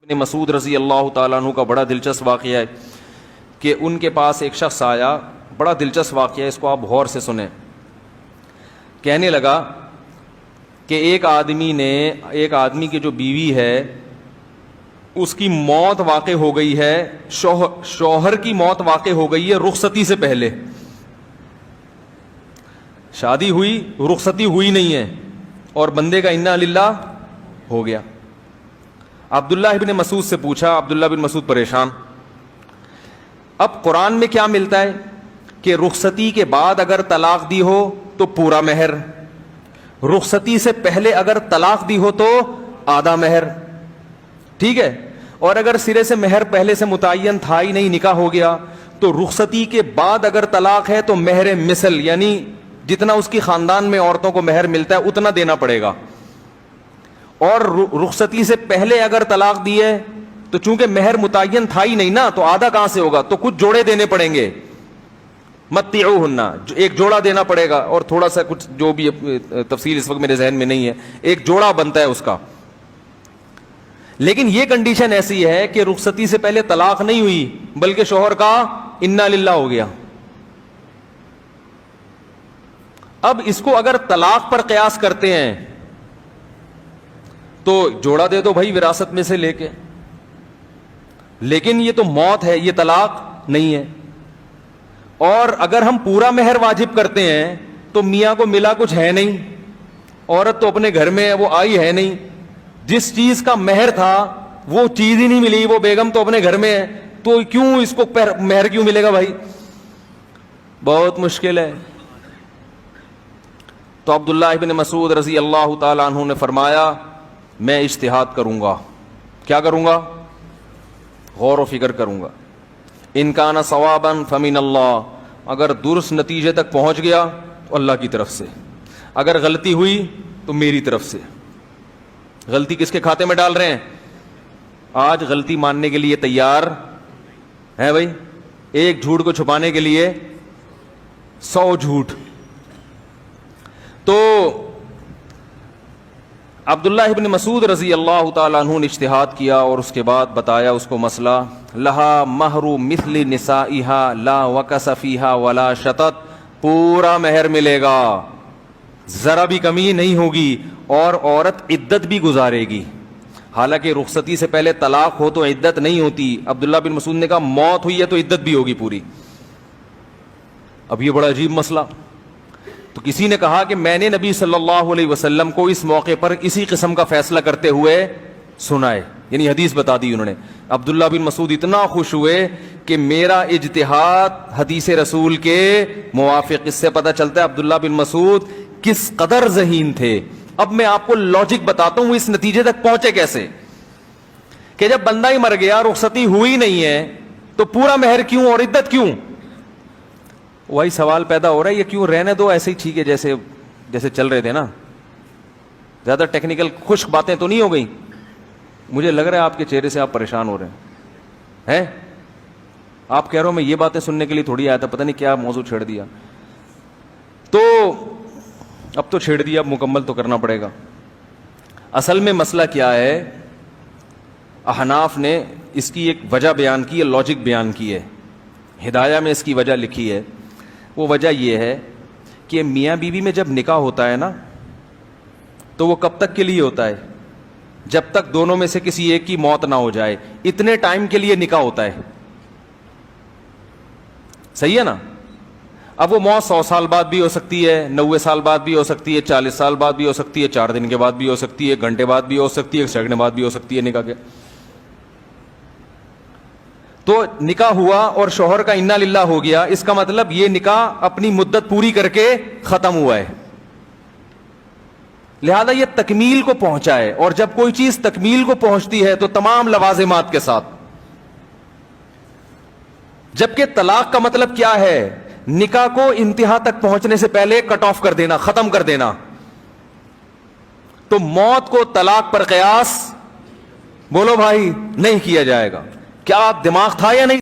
ابن مسعود رضی اللہ تعالیٰ عنہ کا بڑا دلچسپ واقعہ ہے کہ ان کے پاس ایک شخص آیا. بڑا دلچسپ واقعہ ہے, اس کو آپ غور سے سنیں. کہنے لگا کہ ایک آدمی کی جو بیوی ہے اس کی موت واقع ہو گئی ہے, شوہر کی موت واقع ہو گئی ہے رخصتی سے پہلے. شادی ہوئی, رخصتی ہوئی نہیں ہے, اور بندے کا انا للہ ہو گیا. عبداللہ ابن مسعود سے پوچھا. عبداللہ بن مسعود پریشان. اب قرآن میں کیا ملتا ہے کہ رخصتی کے بعد اگر طلاق دی ہو تو پورا مہر, رخصتی سے پہلے اگر طلاق دی ہو تو آدھا مہر. ٹھیک ہے, اور اگر سرے سے مہر پہلے سے متعین تھا ہی نہیں, نکاح ہو گیا, تو رخصتی کے بعد اگر طلاق ہے تو مہر مثل, یعنی جتنا اس کی خاندان میں عورتوں کو مہر ملتا ہے اتنا دینا پڑے گا. اور رخصتی سے پہلے اگر طلاق دی ہے تو چونکہ مہر متعین تھا ہی نہیں نا, تو آدھا کہاں سے ہوگا, تو کچھ جوڑے دینے پڑیں گے. متعوہن, ایک جوڑا دینا پڑے گا, اور تھوڑا سا کچھ جو بھی تفصیل اس وقت میرے ذہن میں نہیں ہے, ایک جوڑا بنتا ہے اس کا. لیکن یہ کنڈیشن ایسی ہے کہ رخصتی سے پہلے طلاق نہیں ہوئی بلکہ شوہر کا انا للہ ہو گیا. اب اس کو اگر طلاق پر قیاس کرتے ہیں تو جوڑا دے دو بھائی وراثت میں سے لے کے, لیکن یہ تو موت ہے, یہ طلاق نہیں ہے. اور اگر ہم پورا مہر واجب کرتے ہیں تو میاں کو ملا کچھ ہے نہیں, عورت تو اپنے گھر میں ہے, وہ آئی ہے نہیں, جس چیز کا مہر تھا وہ چیز ہی نہیں ملی, وہ بیگم تو اپنے گھر میں ہے, تو کیوں اس کو مہر کیوں ملے گا بھائی, بہت مشکل ہے. تو عبداللہ ابن مسعود رضی اللہ تعالی عنہ نے فرمایا میں اجتہاد کروں گا. کیا کروں گا؟ غور و فکر کروں گا. ان کان صوابا فمن اللہ, اگر درست نتیجے تک پہنچ گیا تو اللہ کی طرف سے, اگر غلطی ہوئی تو میری طرف سے. غلطی کس کے کھاتے میں ڈال رہے ہیں؟ آج غلطی ماننے کے لیے تیار ہے بھائی, ایک جھوٹ کو چھپانے کے لیے 100 جھوٹ. تو عبداللہ ابن مسعود رضی اللہ تعالیٰ عنہ نے اجتہاد کیا اور اس کے بعد بتایا اس کو مسئلہ. لہا مہر مثل نسائها لا وکس فیہا ولا شطط, پورا مہر ملے گا, ذرا بھی کمی نہیں ہوگی, اور عورت عدت بھی گزارے گی. حالانکہ رخصتی سے پہلے طلاق ہو تو عدت نہیں ہوتی. عبداللہ بن مسعود نے کہا موت ہوئی ہے تو عدت بھی ہوگی پوری. اب یہ بڑا عجیب مسئلہ. تو کسی نے کہا کہ میں نے نبی صلی اللہ علیہ وسلم کو اس موقع پر اسی قسم کا فیصلہ کرتے ہوئے سنا ہے, یعنی حدیث بتا دی انہوں نے. عبداللہ بن مسعود اتنا خوش ہوئے کہ میرا اجتہاد حدیث رسول کے موافق. اس سے پتہ چلتا ہے عبداللہ بن مسعود کس قدر ذہین تھے. اب میں آپ کو لاجک بتاتا ہوں اس نتیجے تک پہنچے کیسے, کہ جب بندہ ہی مر گیا, رخصتی ہوئی نہیں ہے, تو پورا مہر کیوں اور عدت کیوں؟ وہی سوال پیدا ہو رہا ہے, یہ کیوں رہنے دو ایسے ہی ٹھیک ہے جیسے چل رہے تھے نا, زیادہ ٹیکنیکل خشک باتیں تو نہیں ہو گئی. مجھے لگ رہا ہے آپ کے چہرے سے آپ پریشان ہو رہے ہیں. آپ کہہ رہے ہو میں یہ باتیں سننے کے لیے تھوڑی آیا تھا, پتہ نہیں کیا موضوع چھیڑ دیا. تو اب تو چھیڑ دیا, اب مکمل تو کرنا پڑے گا. اصل میں مسئلہ کیا ہے, احناف نے اس کی ایک وجہ بیان کی ہے, لاجک بیان کی ہے, ہدایہ میں اس کی وجہ لکھی ہے. وہ وجہ یہ ہے کہ میاں بیوی میں جب نکاح ہوتا ہے نا تو وہ کب تک کے لیے ہوتا ہے؟ جب تک دونوں میں سے کسی ایک کی موت نہ ہو جائے, اتنے ٹائم کے لیے نکاح ہوتا ہے. صحیح ہے نا. اب وہ موت 100 سال بعد بھی ہو سکتی ہے, 90 سال بعد بھی ہو سکتی ہے, 40 سال بعد بھی ہو سکتی ہے, 4 دن کے بعد بھی ہو سکتی ہے, 1 گھنٹے بعد بھی ہو سکتی ہے, 1 سیکنڈ بعد بھی ہو سکتی ہے نکاح کے. تو نکاح ہوا اور شوہر کا انا للہ ہو گیا, اس کا مطلب یہ نکاح اپنی مدت پوری کر کے ختم ہوا ہے. لہذا یہ تکمیل کو پہنچا ہے, اور جب کوئی چیز تکمیل کو پہنچتی ہے تو تمام لوازمات کے ساتھ. جبکہ طلاق کا مطلب کیا ہے؟ نکاح کو انتہا تک پہنچنے سے پہلے کٹ آف کر دینا, ختم کر دینا. تو موت کو طلاق پر قیاس بولو بھائی نہیں کیا جائے گا. کیا آپ دماغ تھا یا نہیں؟